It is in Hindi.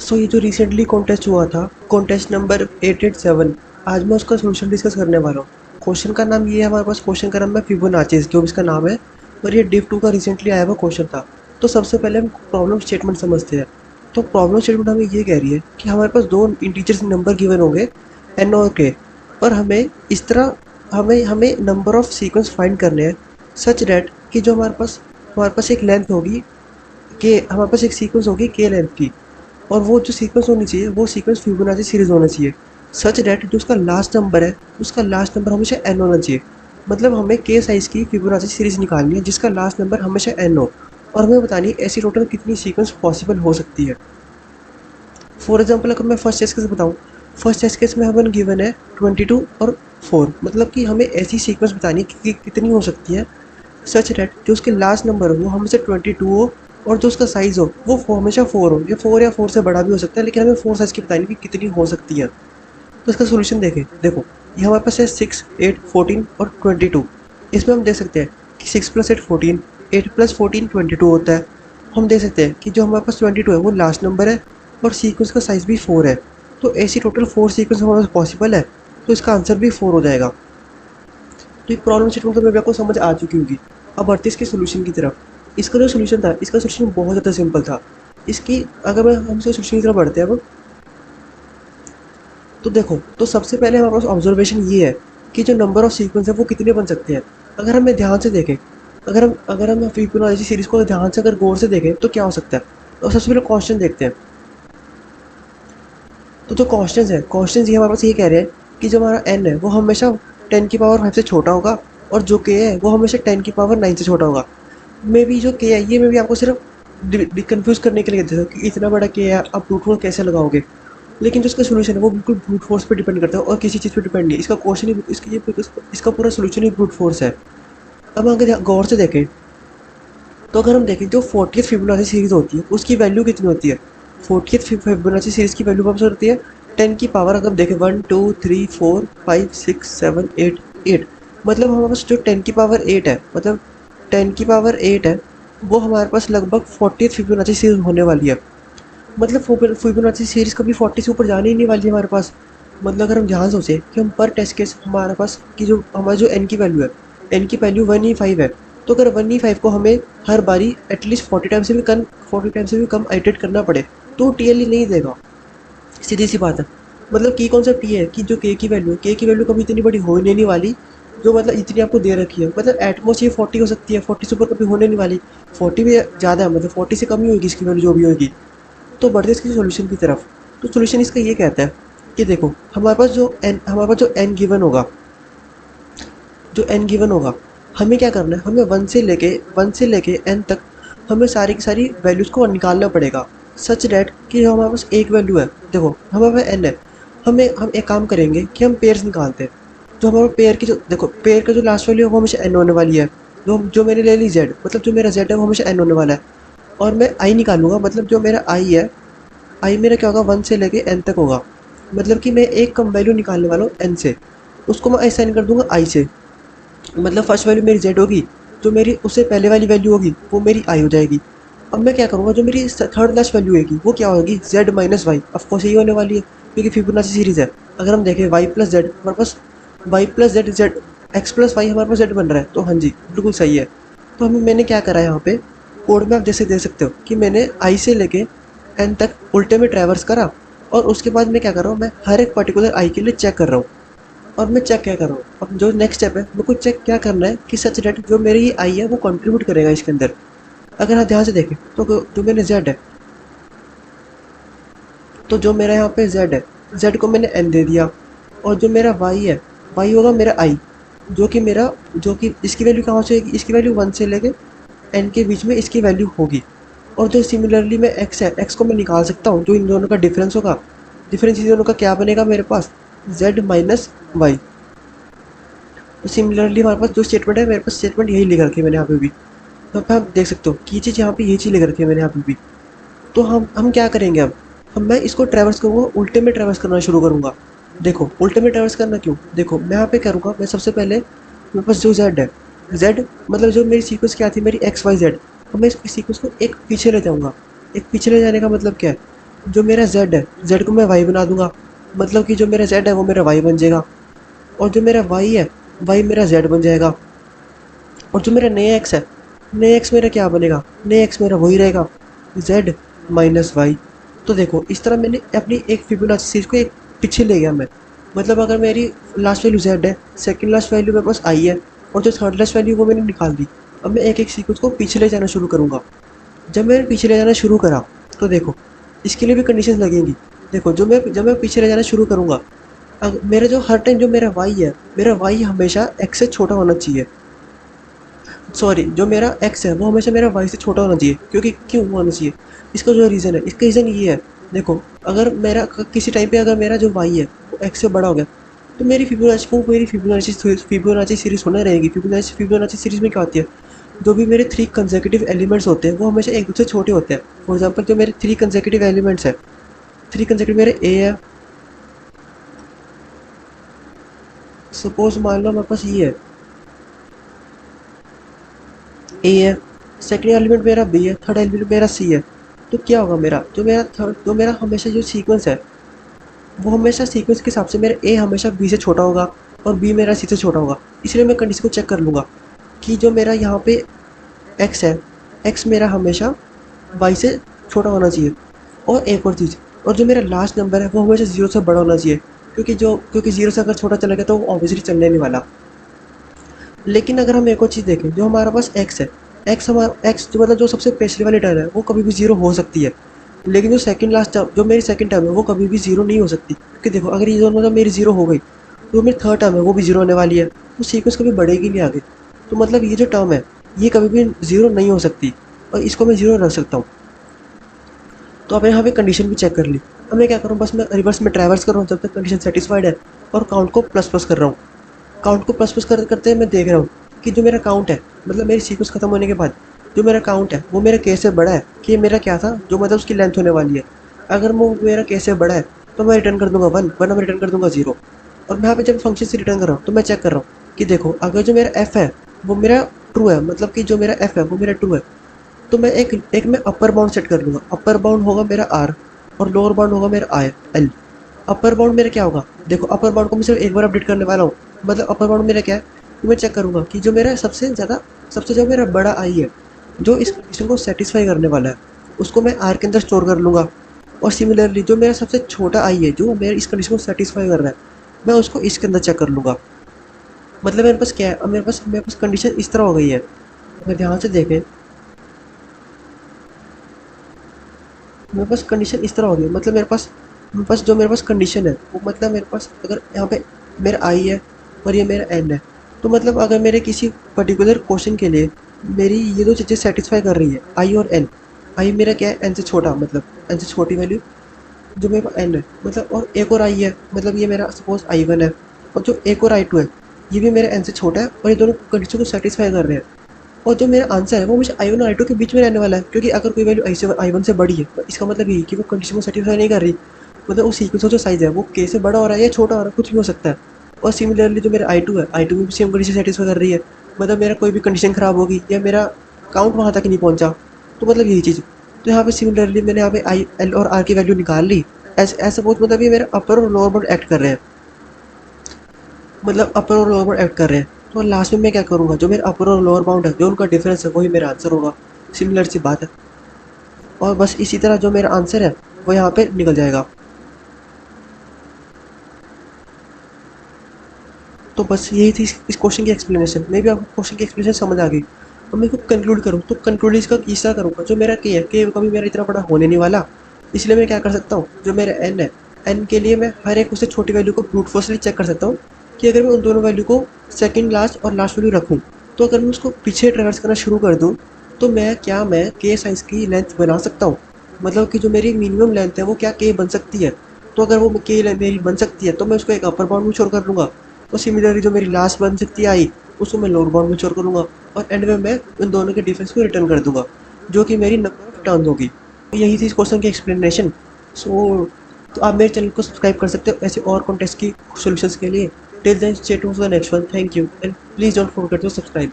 सो ये जो रिसेंटली कॉन्टेस्ट हुआ था, कॉन्टेस्ट नंबर 887, आज मैं उसका सोल्यूशन डिस्कस करने वाला हूँ। क्वेश्चन का नाम ये है, हमारे पास क्वेश्चन का नाम है फिबोनाचीज, जो भी इसका नाम है, और ये डिव 2 का रिसेंटली आया हुआ क्वेश्चन था। तो सबसे पहले हम प्रॉब्लम स्टेटमेंट समझते हैं। तो प्रॉब्लम स्टेटमेंट हमें ये कह रही है कि हमारे पास दो इंटीजर्स नंबर गिवन होंगे, एन और के, और हमें इस तरह हमें हमें नंबर ऑफ सीक्वेंस फाइंड करने हैं सच डैट कि जो हमारे पास एक लेंथ होगी, के हमारे पास एक सीक्वेंस होगी के लेंथ की, और वो जो सीक्वेंस होनी चाहिए वो सीक्वेंस फिबोनाची सीरीज होना चाहिए सच डैट जो उसका लास्ट नंबर है, उसका लास्ट नंबर हमेशा एन होना चाहिए। मतलब हमें के साइज़ की फिबोनाची सीरीज निकालनी है जिसका लास्ट नंबर हमेशा एन हो, और हमें बतानी है ऐसी टोटल कितनी सीक्वेंस पॉसिबल हो सकती है। फॉर एग्जाम्पल अगर मैं फर्स्ट टेस्ट केस बताऊँ, फर्स्ट टेस्ट केस में हमें गिवन है 22 और 4, मतलब कि हमें ऐसी सीक्वेंस बतानी है कि कितनी हो सकती है सच डैट जो उसके लास्ट नंबर हो वो हमेशा 22 हो, और जो उसका साइज़ हो वो हमेशा 4 हो। ये 4 या 4 से बड़ा भी हो सकता है, लेकिन हमें 4 साइज़ की बतानी कि कितनी हो सकती है। तो इसका सोल्यूशन देखें, देखो ये हमारे पास है 6, 8, 14 और 22। इसमें हम देख सकते हैं कि 6 + 8 14, 8 + 14 22 होता है। हम देख सकते हैं कि जो हमारे पास 22 है वो लास्ट नंबर है, और सीक्वेंस का साइज़ भी 4 है। तो ऐसी टोटल 4 सीक्वेंस हमारे पास पॉसिबल है, तो इसका आंसर भी 4 हो जाएगा। तो ये प्रॉब्लम स्टेटमेंट तो मेरे आपको समझ आ चुकी होगी। अब बढ़ते इसके सोल्यूशन की तरफ। इसका जो सोल्यूशन था, इसका सोल्यूशन बहुत ज़्यादा सिंपल था। इसकी अगर मैं हम इसके सोल्यूशन की तरफ बढ़ते हैं अब, तो देखो, तो सबसे पहले हमारे पास ऑब्जर्वेशन ये है कि जो नंबर ऑफ सीक्वेंस है वो कितने बन सकते हैं। अगर हमें ध्यान से देखें, अगर हम फिबोनाची सीरीज को ध्यान से अगर गौर से देखें तो क्या हो सकता है। तो सबसे पहले क्वेश्चन देखते हैं। तो जो क्वेश्चन है, क्वेश्चन ये हमारे पास ये कह रहे हैं कि जो हमारा एन है वो हमेशा 10⁵ से छोटा होगा, और जो के है वो हमेशा 10⁹ से छोटा होगा। मे बी जो के है ये मे बी आपको सिर्फ कंफ्यूज करने के लिए देता है कि इतना बड़ा के है, आप ब्रूट फोर्स कैसे लगाओगे। लेकिन जो इसका सोल्यूशन है वो बिल्कुल ब्रूट फोर्स पे डिपेंड करता है, और किसी चीज़ पे डिपेंड नहीं। इसका क्वेश्चन ही इसका पूरा सोल्यूशन ही ब्रूट फोर्स है। अब अगर गौर से देखें, तो अगर हम देखें जो 40th फिबोनाची सीरीज होती है उसकी वैल्यू कितनी होती है। 40th फिबोनाची सीरीज की वैल्यू कब से होती है, 10 की पावर। अगर हम देखें 1 2 3 4 5 6 7 8 8, मतलब हमारे पास जो 10 की पावर 8 है, मतलब 10 की पावर 8 है, वो हमारे पास लगभग 40th फिबोनाची सीरीज होने वाली है। मतलब फिबोनाची सीरीज कभी 40 से ऊपर जाने ही नहीं वाली है हमारे पास। मतलब अगर हम ध्यान सोचें कि हम पर टेस्ट केस हमारे पास की जो हमारा जो एन की वैल्यू है, एन की वैल्यू 1E5 है। तो अगर 1E5 को हमें हर बारी एटलीस्ट 40 टाइम से भी कम आइटरेट करना पड़े तो टीएलई नहीं देगा। सीधी सी बात है। मतलब की कॉन्सेप्ट ये है कि जो के की वैल्यू कभी इतनी बड़ी हो नहीं वाली, जो मतलब इतनी आपको दे रखी है। मतलब एटमोस्ट ये 40 हो सकती है, 40 से ऊपर कभी होने नहीं वाली। 40 भी ज़्यादा है, मतलब 40 से कम ही होगी इसकी वैल्यू जो भी होगी। तो बढ़ते इसके सॉल्यूशन की तरफ। तो सॉल्यूशन इसका ये कहता है कि देखो हमारे पास जो एन गिवन होगा, हमें क्या करना है, हमें 1 से लेके एन तक हमें सारी की सारी वैल्यूज़ को निकालना पड़ेगा सच डैट कि जो हमारे पास एक वैल्यू है। देखो हमारे पास एन है, हम एक काम करेंगे कि हम पेयर्स निकालते हैं। जो हमारे पेयर की जो देखो पेयर का जो लास्ट वैल्यू है वो हमेशा एन होने वाली है। जो मैंने ले ली जेड, मतलब जो मेरा जेड है वो हमेशा एन होने वाला है। और मैं आई निकालूंगा, मतलब जो मेरा आई है, आई मेरा क्या होगा 1 से लेके एन तक होगा। मतलब कि मैं एक कम वैल्यू निकालने वाला हूँ एन से, उसको मैं असाइन कर दूंगा आई से। मतलब फर्स्ट वैल्यू मेरी जेड होगी, जो मेरी उससे पहले वाली वैल्यू होगी वो मेरी आई हो जाएगी। अब मैं क्या करूँगा, जो मेरी थर्ड लास्ट वैल्यू होगी वो क्या होगी, जेड माइनस वाई। ऑफकोर्स यही होने वाली है क्योंकि फिबोनाची सीरीज है। अगर हम देखें वाई प्लस जेड, हमारे पास Y plus Z Z X plus Y हमारे पास जेड बन रहा है, तो हाँ जी बिल्कुल सही है। तो हमें मैंने क्या करा है यहाँ पे, कोड में आप जैसे देख सकते हो कि मैंने आई से लेके एन तक उल्टे में ट्रैवर्स करा, और उसके बाद मैं क्या कर रहा हूँ, मैं हर एक पर्टिकुलर आई के लिए चेक कर रहा हूँ। और मैं चेक क्या कर रहा हूँ, अब जो नेक्स्ट स्टेप है मेरे को चेक क्या करना है कि सच डेट जो मेरी आई है वो कंट्रीब्यूट करेगा इसके अंदर। अगर आप ध्यान से देखें तो जो मैंने जेड है, तो जो मेरा यहाँ पे जेड है, जेड को मैंने एन दे दिया। और जो मेरा वाई है, वाई होगा मेरा आई, जो कि इसकी वैल्यू कहाँ से होगी, इसकी वैल्यू 1 से लेके एन के बीच में इसकी वैल्यू होगी। और जो सिमिलरली मैं एक्स है, एक्स को मैं निकाल सकता हूँ, जो इन दोनों का डिफरेंस होगा। डिफरेंस इन दोनों का क्या बनेगा मेरे पास, जेड माइनस वाई। तो सिमिलरली हमारे पास जो स्टेटमेंट है, मेरे पास स्टेटमेंट यही लिख रखी है मैंने यहाँ पे भी। तो आप देख सकते हो कि चीज़ यहाँ पे यही चीज़ लिख रखी है मैंने यहाँ पे भी। तो हम क्या करेंगे अब, मैं इसको ट्रैवर्स करूँगा, उल्टे में ट्रैवर्स करना शुरू करूँगा। देखो उल्टे में ट्रैवर्स करना क्यों, देखो मैं यहाँ पे करूँगा, मैं सबसे पहले मेरे पास जो जेड है, जेड मतलब जो मेरी सीक्वेंस क्या थी मेरी एक्स वाई जेड, तो मैं इस सीक्वेंस को एक पीछे ले जाऊँगा। एक पीछे ले जाने का मतलब क्या है, जो मेरा z है, z को मैं y बना दूंगा, मतलब कि जो मेरा z है वो मेरा y बन जाएगा, और जो मेरा y है y मेरा z बन जाएगा, और जो मेरा नया x है, नया x मेरा क्या बनेगा, नया x मेरा वही रहेगा, z माइनस वाई। तो देखो इस तरह मैंने अपनी एक फिबोनाची सीरीज को एक पीछे ले गया मैं। मतलब अगर मेरी लास्ट वैल्यू z है, सेकंड लास्ट वैल्यू मेरे पास i है, और जो थर्ड लास्ट वैल्यू वो मैंने निकाल दी। अब मैं एक एक सीक्वेंस को पीछे ले जाना शुरू करूँगा। जब मैंने पीछे ले जाना शुरू करा तो देखो इसके लिए भी कंडीशंस लगेंगी। देखो जब मैं पीछे ले जाना शुरू करूँगा, मेरा जो हर टाइम जो मेरा y है, मेरा y हमेशा x से छोटा होना चाहिए। सॉरी, जो मेरा x है वो हमेशा मेरा y से छोटा होना चाहिए। क्योंकि क्यों होना चाहिए, इसका जो रीज़न है, इसका रीज़न ये है। देखो अगर मेरा किसी टाइम पे अगर मेरा जो y है वो x से बड़ा हो गया, तो मेरी फिबोनाची सीरीज होना रहेगी। फिबोनाची सीरीज में क्या होती है, जो भी मेरे 3 कंसेक्यूटिव एलिमेंट्स होते हैं वो हमेशा एक दूसरे से छोटे होते हैं। फॉर एग्जांपल जो मेरे 3 कंसेक्यूटिव एलिमेंट्स है, 3 कंसेक्यूटिव मेरे a है, सपोज मान लो मेरे पास ये है a है, सेकंड एलिमेंट मेरा b है, थर्ड एलिमेंट मेरा c है। तो क्या होगा, जो मेरा हमेशा जो सीक्वेंस है वो हमेशा सीक्वेंस के हिसाब से मेरा a हमेशा b से छोटा होगा और b मेरा c से छोटा होगा। इसलिए मैं कंडीशन को चेक कर लूँगा कि जो मेरा यहाँ पे x है, x मेरा हमेशा y से छोटा होना चाहिए। और एक और चीज़, और जो मेरा लास्ट नंबर है वो हमेशा 0 से बड़ा होना चाहिए। क्योंकि 0 से अगर छोटा चला गया तो वो ऑब्वियसली चलने नहीं वाला। लेकिन अगर हम एक और चीज़ देखें, जो हमारे पास x है, x जो मतलब जो सबसे पिछले वाली टर्म है वो कभी भी 0 हो सकती है। लेकिन जो मेरी सेकंड टर्म है वो कभी भी 0 नहीं हो सकती। क्योंकि देखो अगर ये दोनों मेरी 0 हो गई तो मेरी थर्ड टर्म है वो भी 0 होने वाली है, तो सीक्वेंस कभी बढ़ेगी नहीं आगे। तो मतलब ये जो टर्म है ये कभी भी 0 नहीं हो सकती, और इसको मैं 0 रख सकता हूँ। तो अब यहाँ पे कंडीशन भी चेक कर ली। अब मैं क्या करूँ, बस मैं रिवर्स में ट्रैवर्स कर रहा हूँ जब तक कंडीशन सेटिस्फाइड है, और काउंट को प्लस प्लस कर रहा हूँ। काउंट को प्लस प्लस करते मैं देख रहा हूँ कि जो मेरा काउंट है, मतलब मेरी सीक्वेंस खत्म होने के बाद जो मेरा काउंट है वो मेरा के से बड़ा है कि ये मेरा क्या था, जो मतलब उसकी लेंथ होने वाली है। अगर वो मेरा के से बड़ा है तो मैं रिटर्न कर दूंगा 1, वरना मैं रिटर्न कर दूंगा 0। और मैं यहाँ पे जब फंक्शन से रिटर्न कर रहा हूँ तो मैं चेक कर रहा हूँ कि देखो अगर जो मेरा f है वो मेरा ट्रू है, मतलब कि जो मेरा f है वो मेरा ट्रू है, तो मैं एक मैं अपर बाउंड सेट कर लूँगा। अपर बाउंड होगा मेरा r और लोअर बाउंड होगा मेरा l। अपर बाउंड मेरा क्या होगा, देखो अपर बाउंड को मैं सिर्फ एक बार अपडेट करने वाला हूँ। मतलब अपर बाउंड मेरा क्या है, तो मैं चेक करूँगा कि जो मेरा सबसे जो मेरा बड़ा आई है जो इस कंडीशन को सेटिस्फाई करने वाला है, उसको मैं आर के अंदर स्टोर कर लूँगा। और सिमिलरली जो मेरा सबसे छोटा आई है जो मेरे इस कंडीशन को सेटिस्फाई कर रहा है, मैं उसको इसके अंदर चेक कर लूँगा। मतलब मेरे पास क्या है, अब मेरे पास कंडीशन इस तरह हो गई है। अगर ध्यान से देखें, मेरे पास कंडीशन इस तरह हो गई, मतलब मेरे पास कंडीशन है वो, मतलब मेरे पास अगर यहाँ पे मेरा आई है और ये मेरा एन है, तो मतलब अगर मेरे किसी पर्टिकुलर क्वेश्चन के लिए मेरी ये दो चीज़ें सेटिस्फाई कर रही है, आई और एन। आई मेरा क्या है, एन से छोटा, मतलब एन से छोटी वैल्यू जो मेरे पास एन है, मतलब और एक और आई है, मतलब ये मेरा सपोज I1 है, और जो एक और I2 है ये भी मेरा एन से छोटा है, और ये दोनों कंडीशन को सेटिस्फाई कर रहे हैं। और जो मेरा आंसर है वो मुझे I1 और I2 के बीच में रहने वाला है। क्योंकि अगर कोई वैल्यू I1 से बड़ी है तो इसका मतलब ये कि वो कंडीशन को सेटिस्फाई नहीं कर रही। मतलब उस सीक्वेंस का जो साइज़ है वो K से बड़ा हो रहा है या छोटा हो रहा है, कुछ भी हो सकता है। और सिमिलरली जो मेरा I2 है, I2 में भी सेम कंडीशन सेटिस्फाई कर रही है। मतलब मेरा कोई भी कंडीशन ख़राब होगी या मेरा काउंट वहाँ तक नहीं पहुँचा, तो मतलब यही चीज़। तो यहाँ पे सिमिलरली मैंने यहाँ पे आई, एल और आर की वैल्यू निकाल ली। ऐसे सपोज मतलब ये मेरा अपर और लोअर बाउंड एक्ट कर रहे हैं, मतलब अपर और लोअर बाउंड एक्ट कर रहे हैं। तो लास्ट में मैं क्या करूँगा, जो मेरा अपर और लोअर बाउंड है जो उनका डिफरेंस है वही मेरा आंसर होगा। सिमिलर सी बात है। और बस इसी तरह जो मेरा आंसर है वो यहाँ पे निकल जाएगा। तो बस यही थी इस क्वेश्चन की एक्सप्लेनेशन। मे भी आपको क्वेश्चन की एक्सप्लेनेशन समझ आ गई। और मैं इसको कंक्लूड करूँ तो कंक्लूड इसका इस तरह करूँगा, जो मेरा के है, के कभी मेरा इतना बड़ा होने नहीं वाला। इसलिए मैं क्या कर सकता हूँ, जो मेरा एन है, एन के लिए मैं हर एक उससे छोटी वैल्यू को ब्रूट फोर्सली चेक कर सकता हूँ कि अगर मैं उन दोनों वैल्यू को सेकंड लास्ट और लास्ट वैल्यू रखूँ, तो अगर मैं उसको पीछे ट्रेवर्स करना शुरू कर दूँ तो मैं के साइज़ की लेंथ बना सकता हूँ। मतलब कि जो मेरी मिनिमम लेंथ है वो क्या के बन सकती है। तो अगर वो के मेरी बन सकती है तो मैं उसको एक अपर बाउंड में छोड़ कर लूँगा। तो सिमिलरली जो मेरी लास्ट बन सकती है आई, उसको मैं लोअर बाउंड में छोड़ करूँगा, और एंड में मैं उन दोनों के डिफरेंस को रिटर्न कर दूँगा, जो कि मेरी नंबर ऑफ टर्न होगी। तो यही थी इस क्वेश्चन की एक्सप्लेनेशन। तो आप मेरे चैनल को सब्सक्राइब कर सकते हो ऐसे और कॉन्टेस्ट की सॉल्यूशंस के लिए। Till then stay tuned for the next one. Thank you and please don't forget to subscribe.